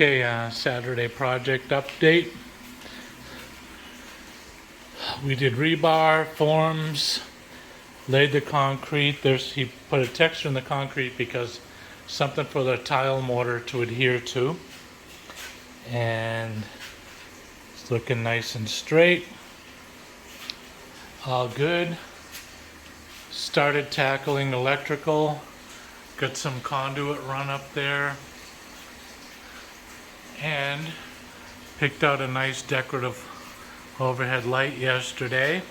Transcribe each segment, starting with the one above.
Okay, Saturday project update. We did rebar, forms, laid the concrete. He put a texture in the concrete because something for the tile mortar to adhere to. And it's looking nice and straight. All good. Started tackling electrical. Got some conduit run up there. And picked out a nice decorative overhead light yesterday.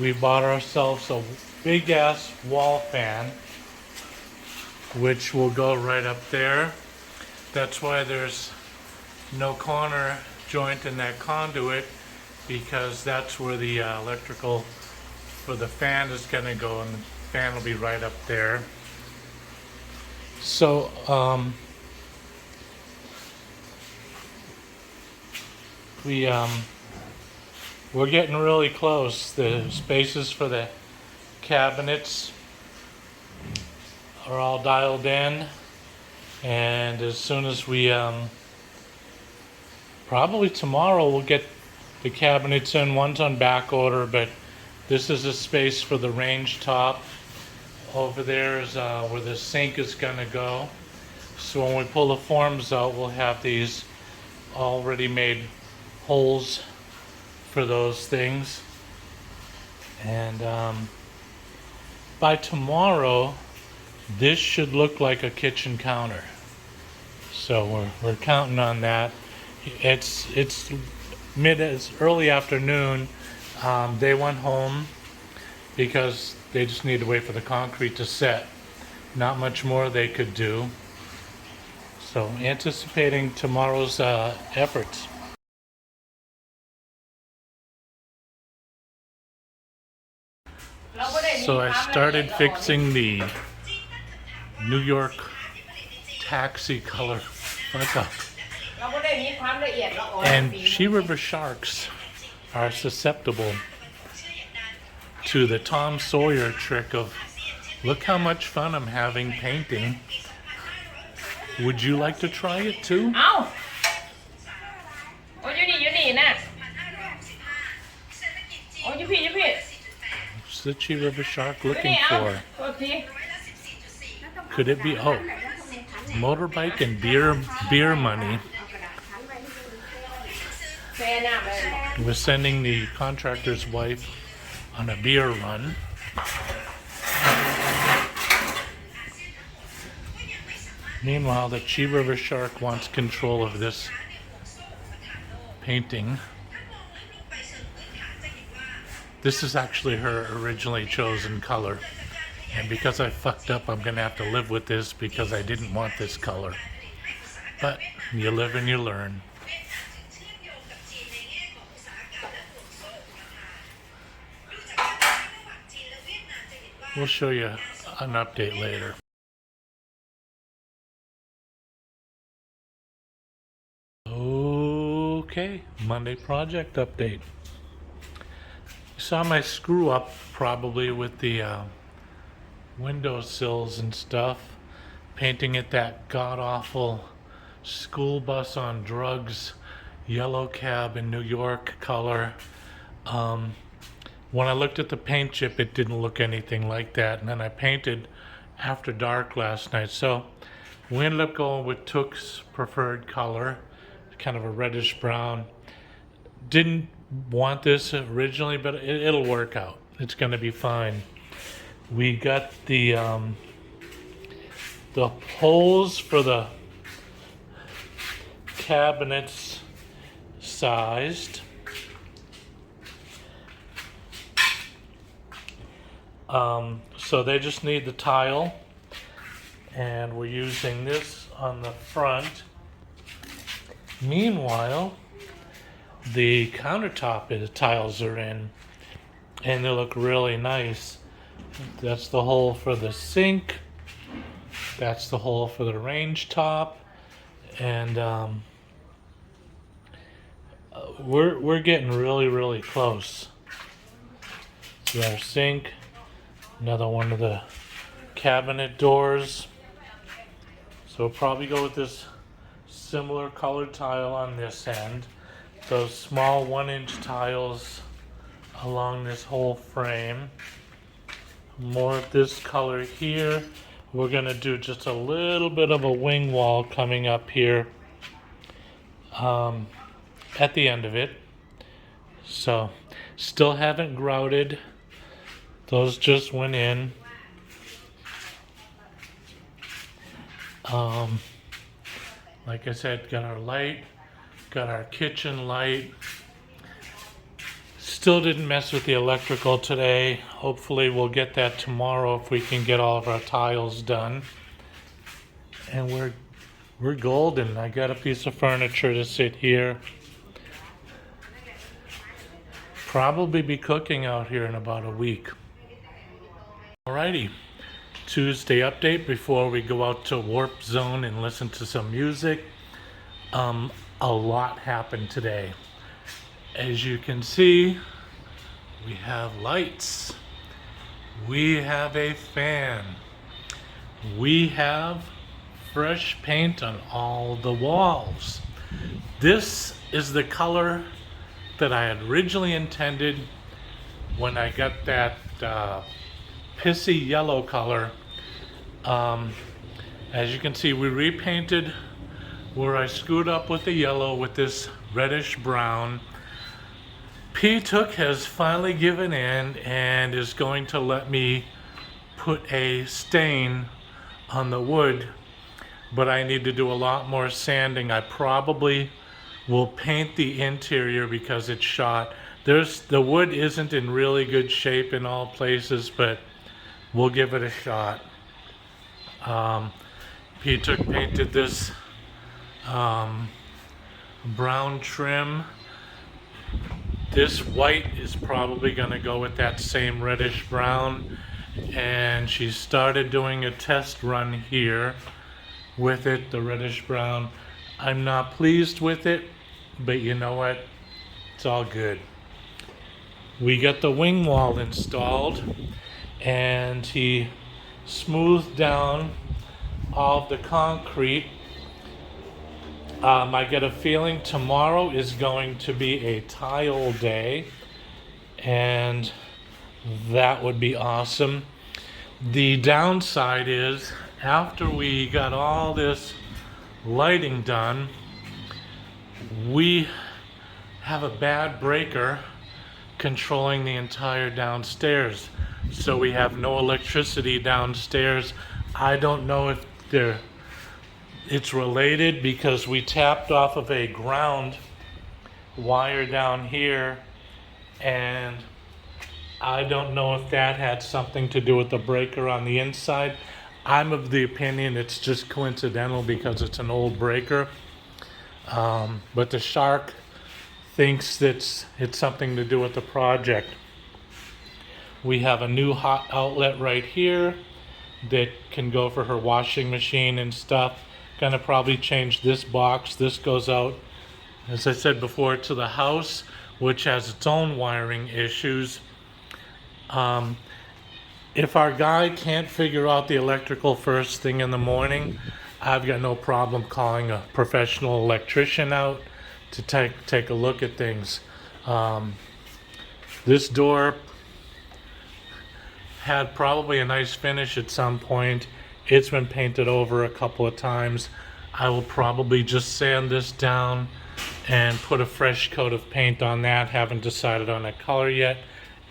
We bought ourselves a big ass wall fan, which will go right up there. That's why there's no corner joint in that conduit, because that's where the electrical for the fan is going to go, and the fan will be right up there. So we're getting really close. The spaces for the cabinets are all dialed in, and as soon as we probably tomorrow we'll get the cabinets in. One's on back order, but this is a space for the range top. Over there is where the sink is going to go. So when we pull the forms out, we'll have these already made holes for those things. And by tomorrow, this should look like a kitchen counter. So we're counting on that. It's early afternoon. They went home because they just need to wait for the concrete to set. Not much more they could do. So anticipating tomorrow's efforts. So I started fixing the New York taxi color front up. And Chi River sharks are susceptible to the Tom Sawyer trick of, look how much fun I'm having painting. Would you like to try it too? What's the Chi River shark looking for? Could it be, motorbike and beer money. We're sending the contractor's wife on a beer run. Meanwhile, the Chi River shark wants control of this painting. This is actually her originally chosen color. And because I fucked up, I'm going to have to live with this because I didn't want this color. But you live and you learn. We'll show you an update later. Okay, Monday project update. You saw my screw up probably with the windowsills and stuff. Painting it that god-awful school bus on drugs, yellow cab in New York color. When I looked at the paint chip, it didn't look anything like that. And then I painted after dark last night. So we ended up going with Took's preferred color, kind of a reddish brown. Didn't want this originally, but it'll work out. It's going to be fine. We got the holes for the cabinets sized. So they just need the tile, and we're using this on the front. Meanwhile, the countertop tiles are in, and they look really nice. That's the hole for the sink. That's the hole for the range top, and we're getting really close. So our sink, another one of the cabinet doors. So we'll probably go with this similar colored tile on this end. Those small 1-inch tiles along this whole frame. More of this color here. We're gonna do just a little bit of a wing wall coming up here at the end of it. So still haven't grouted. Those just went in. Like I said, got our light, got our kitchen light. Still didn't mess with the electrical today. Hopefully we'll get that tomorrow if we can get all of our tiles done. And we're golden. I got a piece of furniture to sit here. Probably be cooking out here in about a week. Alrighty, Tuesday update before we go out to Warp Zone and listen to some music. A lot happened today. As you can see, we have lights. We have a fan. We have fresh paint on all the walls. This is the color that I had originally intended when I got that pissy yellow color. As you can see, we repainted where I screwed up with the yellow with this reddish brown. P-Took has finally given in and is going to let me put a stain on the wood, but I need to do a lot more sanding. I probably will paint the interior because it's shot. The wood isn't in really good shape in all places, but we'll give it a shot. P-Took painted this brown trim. This white is probably going to go with that same reddish brown, and she started doing a test run here with it, the reddish brown. I'm not pleased with it, but you know what? It's all good. We got the wing wall installed, and he smoothed down all of the concrete. I get a feeling tomorrow is going to be a tile day, and that would be awesome. The downside is, after we got all this lighting done, we have a bad breaker controlling the entire downstairs. So we have no electricity downstairs. I don't know if it's related because we tapped off of a ground wire down here, and I don't know if that had something to do with the breaker on the inside. I'm of the opinion it's just coincidental because it's an old breaker. But the shark thinks that it's something to do with the project. We have a new hot outlet right here that can go for her washing machine and stuff. Gonna probably change this box. This goes out, as I said before, to the house, which has its own wiring issues. If our guy can't figure out the electrical first thing in the morning, I've got no problem calling a professional electrician out to take a look at things. This door had probably a nice finish at some point. It's been painted over a couple of times. I will probably just sand this down and put a fresh coat of paint on that. Haven't decided on a color yet.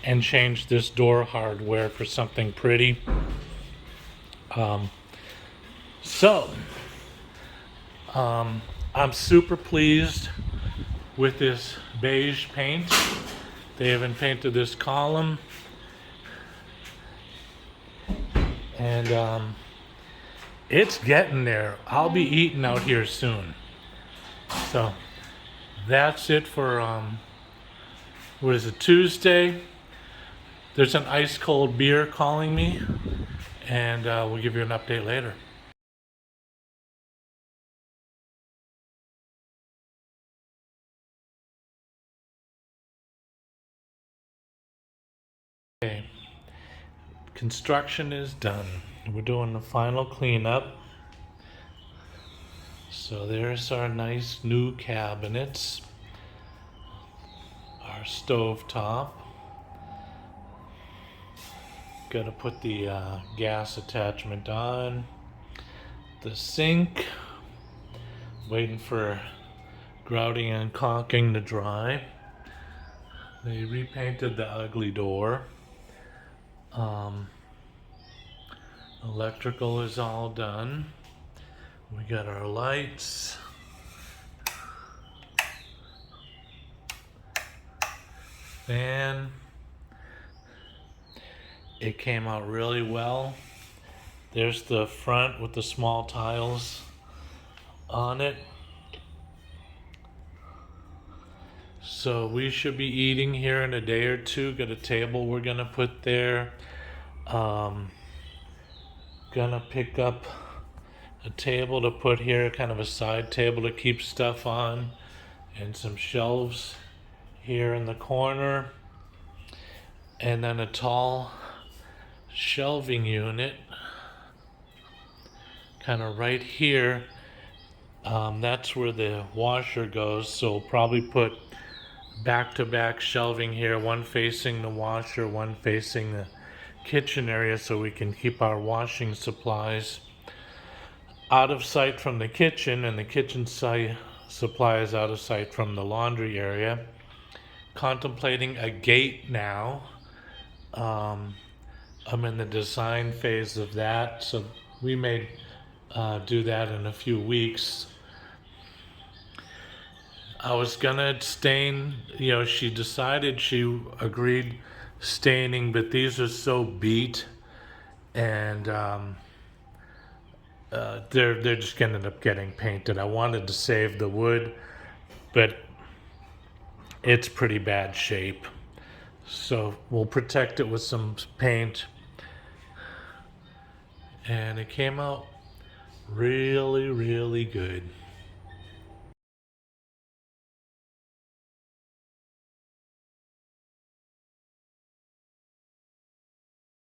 And change this door hardware for something pretty. I'm super pleased with this beige paint. They haven't painted this column. And it's getting there. I'll be eating out here soon. So that's it for what is it, Tuesday? There's an ice cold beer calling me, and we'll give you an update later. Okay, construction is done. We're doing the final cleanup. So there's our nice new cabinets, our stove top. Got to put the gas attachment on. The sink, waiting for grouting and caulking to dry. They repainted the ugly door. Electrical is all done. We got our lights. Fan. It came out really well. There's the front with the small tiles on it. So we should be eating here in a day or two. Got a table we're gonna put there. Gonna pick up a table to put here, kind of a side table to keep stuff on, and some shelves here in the corner, and then a tall shelving unit kind of right here. That's where the washer goes, so we'll probably put back-to-back shelving here, one facing the washer, one facing the kitchen area, so we can keep our washing supplies out of sight from the kitchen, and the kitchen supplies out of sight from the laundry area. Contemplating a gate now. I'm in the design phase of that, so we may do that in a few weeks. I was gonna stain, she decided she agreed staining, but these are so beat, and they're just gonna end up getting painted. I wanted to save the wood, but it's pretty bad shape, so we'll protect it with some paint. And it came out really, really good.